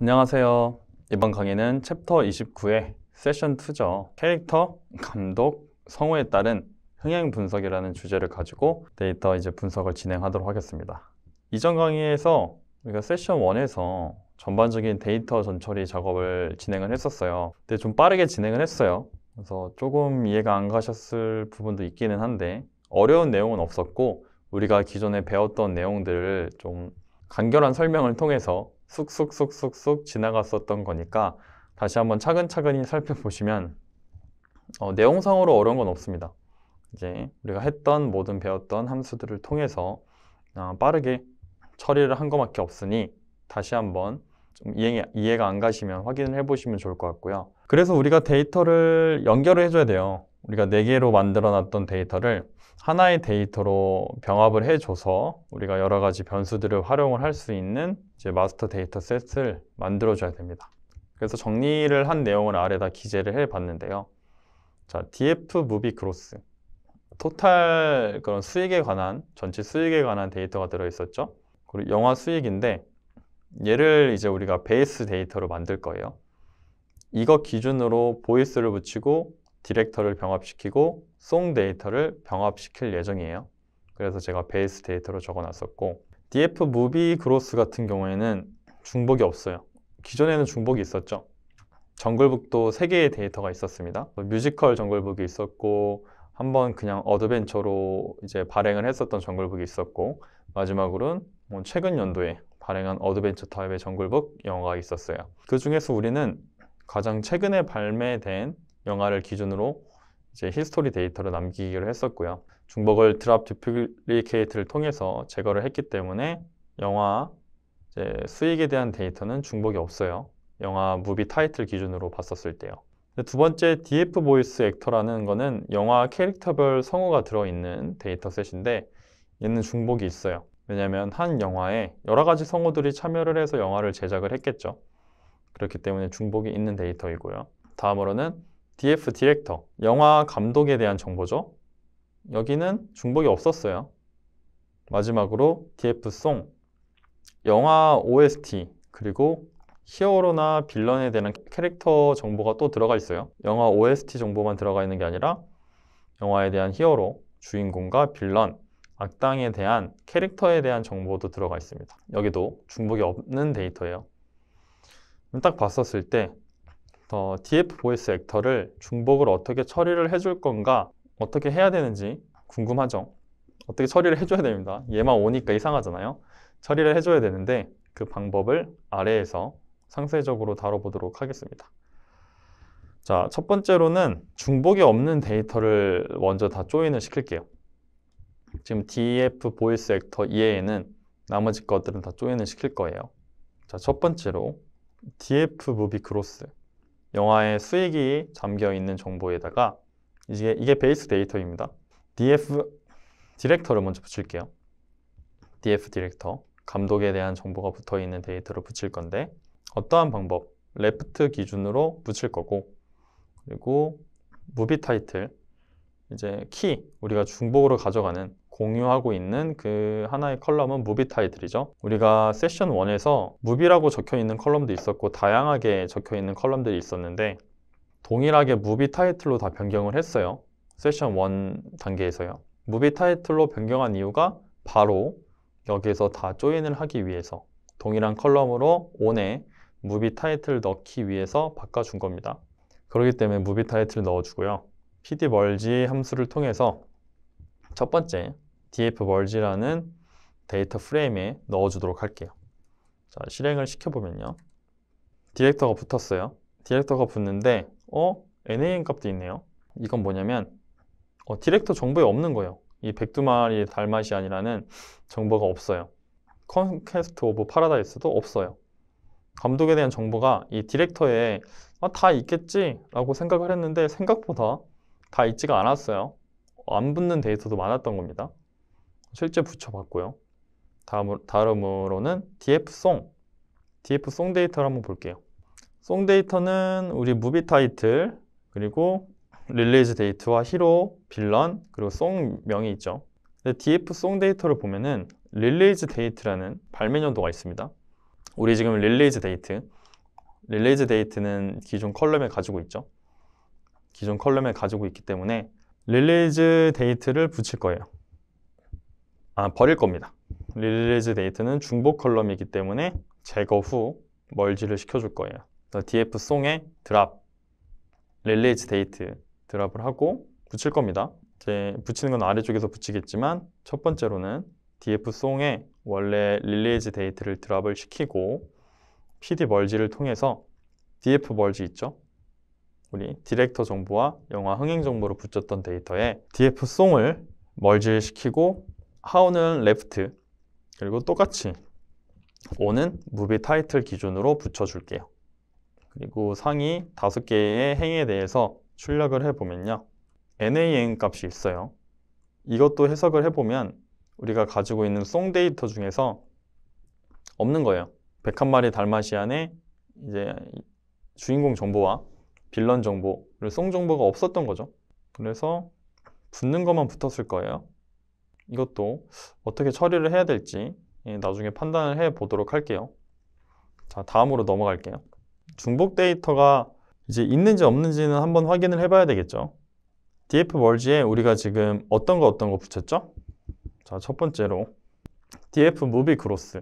안녕하세요. 이번 강의는 챕터 29의 세션 2죠. 캐릭터, 감독, 성우에 따른 흥행 분석이라는 주제를 가지고 데이터 분석을 진행하도록 하겠습니다. 이전 강의에서 우리가 세션 1에서 전반적인 데이터 전처리 작업을 진행을 했었어요. 근데 좀 빠르게 진행을 했어요. 그래서 조금 이해가 안 가셨을 부분도 있기는 한데 어려운 내용은 없었고 우리가 기존에 배웠던 내용들을 좀 간결한 설명을 통해서 쑥쑥쑥쑥쑥 지나갔었던 거니까 다시 한번 차근차근히 살펴보시면 내용상으로 어려운 건 없습니다. 이제 우리가 했던 모든 배웠던 함수들을 통해서 빠르게 처리를 한 것밖에 없으니 다시 한번 좀 이해가 안 가시면 확인을 해보시면 좋을 것 같고요. 그래서 우리가 데이터를 연결을 해줘야 돼요. 우리가 4개로 만들어 놨던 데이터를 하나의 데이터로 병합을 해줘서 우리가 여러 가지 변수들을 활용을 할 수 있는 마스터 데이터 셋을 만들어줘야 됩니다. 그래서 정리를 한 내용을 아래다 기재를 해봤는데요. 자, DF 무비 그로스. 토탈 그런 수익에 관한, 전체 수익에 관한 데이터가 들어있었죠. 그리고 영화 수익인데 얘를 우리가 베이스 데이터로 만들 거예요. 이거 기준으로 보이스를 붙이고 디렉터를 병합시키고 송 데이터를 병합시킬 예정이에요. 그래서 제가 베이스 데이터로 적어놨었고 DF 무비 그로스 같은 경우에는 중복이 없어요. 기존에는 중복이 있었죠. 정글북도 3개의 데이터가 있었습니다. 뮤지컬 정글북이 있었고 한번 그냥 어드벤처로 발행을 했었던 정글북이 있었고 마지막으로는 최근 연도에 발행한 어드벤처 타입의 정글북 영화가 있었어요. 그 중에서 우리는 가장 최근에 발매된 영화를 기준으로 히스토리 데이터를 남기기로 했었고요. 중복을 드랍 듀플리케이트를 통해서 제거를 했기 때문에 영화 수익에 대한 데이터는 중복이 없어요. 영화 무비 타이틀 기준으로 봤었을 때요. 두 번째 DF 보이스 액터라는 거는 영화 캐릭터별 성우가 들어있는 데이터셋인데 얘는 중복이 있어요. 왜냐하면 한 영화에 여러 가지 성우들이 참여를 해서 영화를 제작을 했겠죠. 그렇기 때문에 중복이 있는 데이터이고요. 다음으로는 DF 디렉터, 영화 감독에 대한 정보죠. 여기는 중복이 없었어요. 마지막으로 DF 송, 영화 OST, 그리고 히어로나 빌런에 대한 캐릭터 정보가 또 들어가 있어요. 영화 OST 정보만 들어가 있는 게 아니라 영화에 대한 히어로, 주인공과 빌런, 악당에 대한 캐릭터에 대한 정보도 들어가 있습니다. 여기도 중복이 없는 데이터예요. 딱 봤었을 때 DF 보이스 액터를 중복을 어떻게 처리를 해줄 건가, 어떻게 해야 되는지 궁금하죠? 어떻게 처리를 해줘야 됩니다. 얘만 오니까 이상하잖아요. 처리를 해줘야 되는데 그 방법을 아래에서 상세적으로 다뤄보도록 하겠습니다. 자, 첫 번째로는 중복이 없는 데이터를 먼저 다 조인을 시킬게요. 지금 DF 보이스 액터 이외에는 나머지 것들은 다 조인을 시킬 거예요. 자, 첫 번째로 DF 무비 그로스, 영화의 수익이 잠겨 있는 정보에다가 이게 베이스 데이터입니다. DF 디렉터를 먼저 붙일게요. DF 디렉터, 감독에 대한 정보가 붙어 있는 데이터를 붙일 건데 어떠한 방법, 레프트 기준으로 붙일 거고, 그리고 무비 타이틀, 키, 우리가 중복으로 가져가는 공유하고 있는 그 하나의 컬럼은 무비 타이틀이죠. 우리가 세션 1에서 무비라고 적혀 있는 컬럼도 있었고 다양하게 적혀 있는 컬럼들이 있었는데 동일하게 무비 타이틀로 다 변경을 했어요. 세션 1 단계에서요. 무비 타이틀로 변경한 이유가 바로 여기에서 다 조인을 하기 위해서 동일한 컬럼으로 on에 무비 타이틀 넣기 위해서 바꿔준 겁니다. 그렇기 때문에 무비 타이틀 넣어주고요. pdmerge 함수를 통해서 첫 번째 dfmerge라는 데이터 프레임에 넣어주도록 할게요. 자, 실행을 시켜보면요. 디렉터가 붙었어요. 디렉터가 붙는데 NAN 값도 있네요. 이건 뭐냐면 디렉터 정보에 없는 거예요. 이 102마리 달마시안이라는 정보가 없어요. 컨퀘스트 오브 파라다이스도 없어요. 감독에 대한 정보가 이 디렉터에 다 있겠지 라고 생각을 했는데 생각보다 다 있지가 않았어요. 안 붙는 데이터도 많았던 겁니다. 실제 붙여봤고요. 다음으로는 DF송 데이터를 한번 볼게요. 송 데이터는 우리 무비 타이틀, 그리고 릴리즈 데이트와 히로, 빌런, 그리고 송 명이 있죠. 근데 DF 송 데이터를 보면은 릴리즈 데이트라는 발매 연도가 있습니다. 우리 지금 릴리즈 데이트, 릴리즈 데이트는 기존 컬럼에 가지고 있죠. 기존 컬럼에 가지고 있기 때문에 릴리즈 데이트를 붙일 거예요. 버릴 겁니다. 릴리즈 데이트는 중복 컬럼이기 때문에 제거 후 멀지를 시켜줄 거예요. df 송에 드랍 릴리즈 데이트 드랍을 하고 붙일 겁니다. 이제 붙이는 건 아래쪽에서 붙이겠지만 첫 번째로는 df 송에 원래 릴리즈 데이트를 드랍을 시키고 pd 멀지를 통해서 df 멀지 있죠? 우리 디렉터 정보와 영화 흥행 정보를 붙였던 데이터에 df 송을 멀지를 시키고 how는 left 그리고 똑같이 o는 무비 타이틀 기준으로 붙여줄게요. 그리고 상위 5개의 행에 대해서 출력을 해보면요. NaN 값이 있어요. 이것도 해석을 해보면 우리가 가지고 있는 송 데이터 중에서 없는 거예요. 101마리 달마시안에 이제 주인공 정보와 빌런 정보를 송 정보가 없었던 거죠. 그래서 붙는 것만 붙었을 거예요. 이것도 어떻게 처리를 해야 될지 나중에 판단을 해 보도록 할게요. 자, 다음으로 넘어갈게요. 중복 데이터가 이제 있는지 없는지는 한번 확인을 해봐야 되겠죠. df 멀지에 우리가 지금 어떤 거 붙였죠? 자, 첫 번째로 df 무비 그로스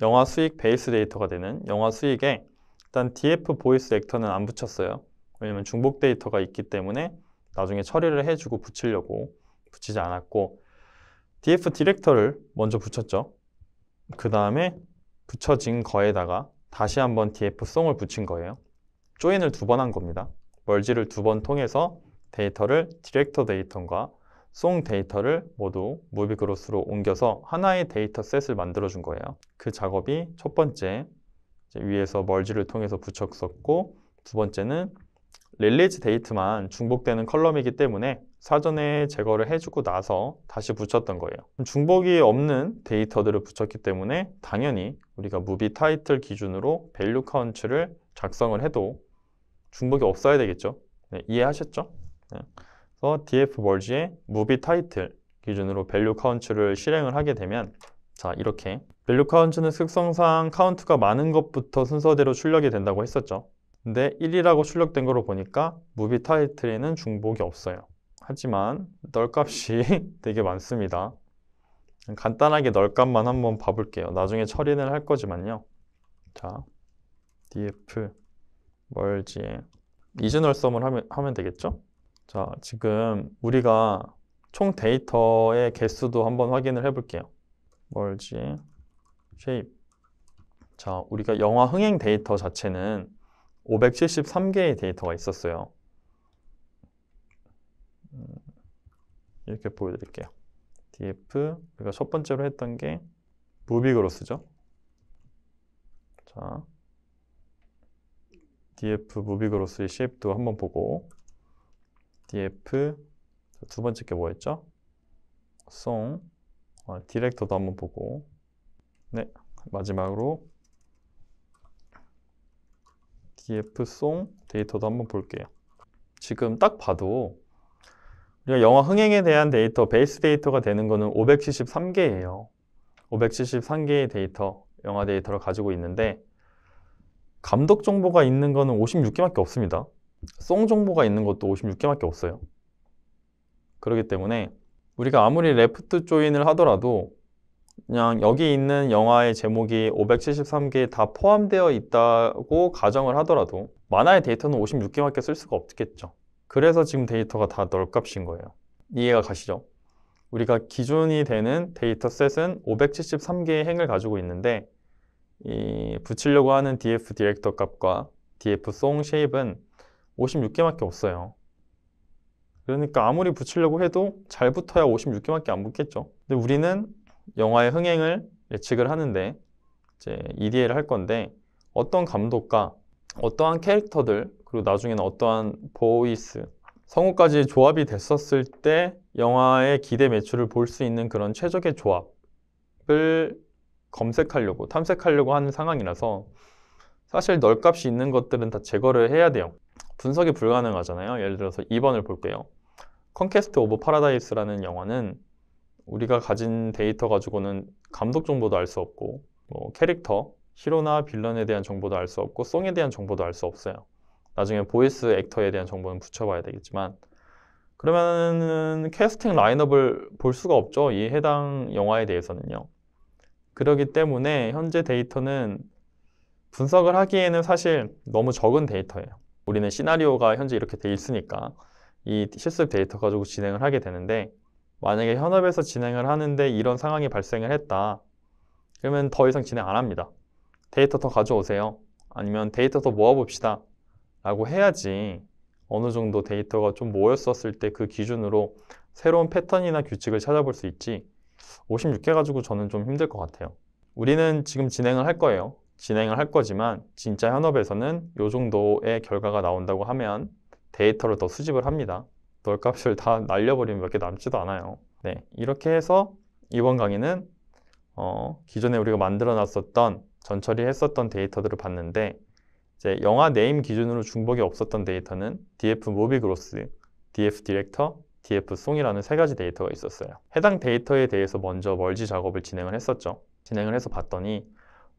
영화 수익 베이스 데이터가 되는 영화 수익에 일단 df 보이스 액터는 안 붙였어요. 왜냐면 중복 데이터가 있기 때문에 나중에 처리를 해주고 붙이려고 붙이지 않았고 df 디렉터를 먼저 붙였죠. 그 다음에 붙여진 거에다가 다시 한번 df 송을 붙인 거예요. 조인을 2번 한 겁니다. 멀지를 2번 통해서 데이터를 디렉터 데이터과 송 데이터를 모두 무비 그로스로 옮겨서 하나의 데이터 셋을 만들어 준 거예요. 그 작업이 첫 번째 위에서 멀지를 통해서 붙였었고 두 번째는 릴리즈 데이트만 중복되는 컬럼이기 때문에 사전에 제거를 해주고 나서 다시 붙였던 거예요. 중복이 없는 데이터들을 붙였기 때문에 당연히 우리가 무비 타이틀 기준으로 밸류 카운트를 작성을 해도 중복이 없어야 되겠죠. 네, 이해하셨죠? 네. 그래서 df 멀지에 무비 타이틀 기준으로 밸류 카운트를 실행을 하게 되면 자, 이렇게 밸류 카운트는 특성상 카운트가 많은 것부터 순서대로 출력이 된다고 했었죠. 근데 1이라고 출력된 거로 보니까 무비 타이틀에는 중복이 없어요. 하지만 널 값이 되게 많습니다. 간단하게 널 값만 한번 봐볼게요. 나중에 처리는 할 거지만요. 자, df 멀지에 이즈널 썸을 하면 되겠죠? 자, 지금 우리가 총 데이터의 개수도 한번 확인을 해볼게요. 멀지에 쉐입. 자, 우리가 영화 흥행 데이터 자체는 573개의 데이터가 있었어요. 이렇게 보여드릴게요. df, 우리가 첫 번째로 했던 게 무비 그로스죠. 자, df 무비 그로스의 쉐입도 한번 보고 df 두 번째 게 뭐였죠? 송 디렉터도 한번 보고 네, 마지막으로 df 송 데이터도 한번 볼게요. 지금 딱 봐도 우리가 영화 흥행에 대한 데이터, 베이스 데이터가 되는 거는 573개예요. 573개의 데이터, 영화 데이터를 가지고 있는데 감독 정보가 있는 거는 56개밖에 없습니다. 송 정보가 있는 것도 56개밖에 없어요. 그렇기 때문에 우리가 아무리 레프트 조인을 하더라도 그냥 여기 있는 영화의 제목이 573개 다 포함되어 있다고 가정을 하더라도 만화의 데이터는 56개밖에 쓸 수가 없겠죠. 그래서 지금 데이터가 다 널값인 거예요. 이해가 가시죠? 우리가 기준이 되는 데이터 셋은 573개의 행을 가지고 있는데 이 붙이려고 하는 df 디렉터 값과 df 송 쉐입은 56개밖에 없어요. 그러니까 아무리 붙이려고 해도 잘 붙어야 56개밖에 안 붙겠죠. 근데 우리는 영화의 흥행을 예측을 하는데 이제 EDA를 할 건데 어떤 감독과 어떠한 캐릭터들 그리고 나중에는 어떠한 보이스, 성우까지 조합이 됐었을 때 영화의 기대 매출을 볼 수 있는 그런 최적의 조합을 검색하려고, 탐색하려고 하는 상황이라서 사실 널값이 있는 것들은 다 제거를 해야 돼요. 분석이 불가능하잖아요. 예를 들어서 2번을 볼게요. 컨퀘스트 오브 파라다이스라는 영화는 우리가 가진 데이터 가지고는 감독 정보도 알 수 없고 뭐 캐릭터, 히로나 빌런에 대한 정보도 알 수 없고 송에 대한 정보도 알 수 없어요. 나중에 보이스 액터에 대한 정보는 붙여봐야 되겠지만 그러면은 캐스팅 라인업을 볼 수가 없죠. 이 해당 영화에 대해서는요. 그렇기 때문에 현재 데이터는 분석을 하기에는 사실 너무 적은 데이터예요. 우리는 시나리오가 현재 이렇게 돼 있으니까 이 실습 데이터 가지고 진행을 하게 되는데 만약에 현업에서 진행을 하는데 이런 상황이 발생을 했다. 그러면 더 이상 진행 안 합니다. 데이터 더 가져오세요. 아니면 데이터 더 모아봅시다. 라고 해야지 어느 정도 데이터가 좀 모였었을 때 그 기준으로 새로운 패턴이나 규칙을 찾아볼 수 있지 56회 가지고 저는 좀 힘들 것 같아요. 우리는 지금 진행을 할 거예요. 진행을 할 거지만 진짜 현업에서는 이 정도의 결과가 나온다고 하면 데이터를 더 수집을 합니다. 널값을 다 날려버리면 몇 개 남지도 않아요. 네, 이렇게 해서 이번 강의는 기존에 우리가 만들어 놨었던 전처리했었던 데이터들을 봤는데 이제 영화 네임 기준으로 중복이 없었던 데이터는 DF 무비 그로스, DF 디렉터, DF 송이라는 세 가지 데이터가 있었어요. 해당 데이터에 대해서 먼저 멀지 작업을 진행을 했었죠. 진행을 해서 봤더니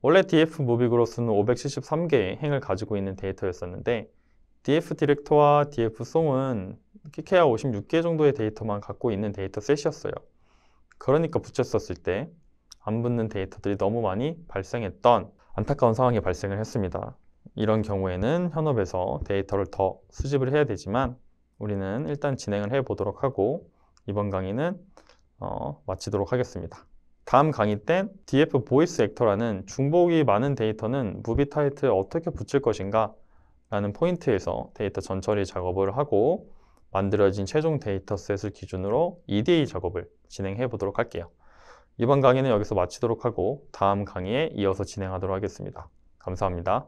원래 DF 무비 그로스는 573개의 행을 가지고 있는 데이터였었는데 DF 디렉터와 DF 송은 키케야 56개 정도의 데이터만 갖고 있는 데이터 셋이었어요. 그러니까 붙였었을 때 안 붙는 데이터들이 너무 많이 발생했던 안타까운 상황이 발생을 했습니다. 이런 경우에는 현업에서 데이터를 더 수집을 해야 되지만 우리는 일단 진행을 해 보도록 하고 이번 강의는 마치도록 하겠습니다. 다음 강의 땐 DF 보이스 액터라는 중복이 많은 데이터는 무비 타이틀에 어떻게 붙일 것인가 라는 포인트에서 데이터 전처리 작업을 하고 만들어진 최종 데이터셋을 기준으로 EDA 작업을 진행해 보도록 할게요. 이번 강의는 여기서 마치도록 하고 다음 강의에 이어서 진행하도록 하겠습니다. 감사합니다.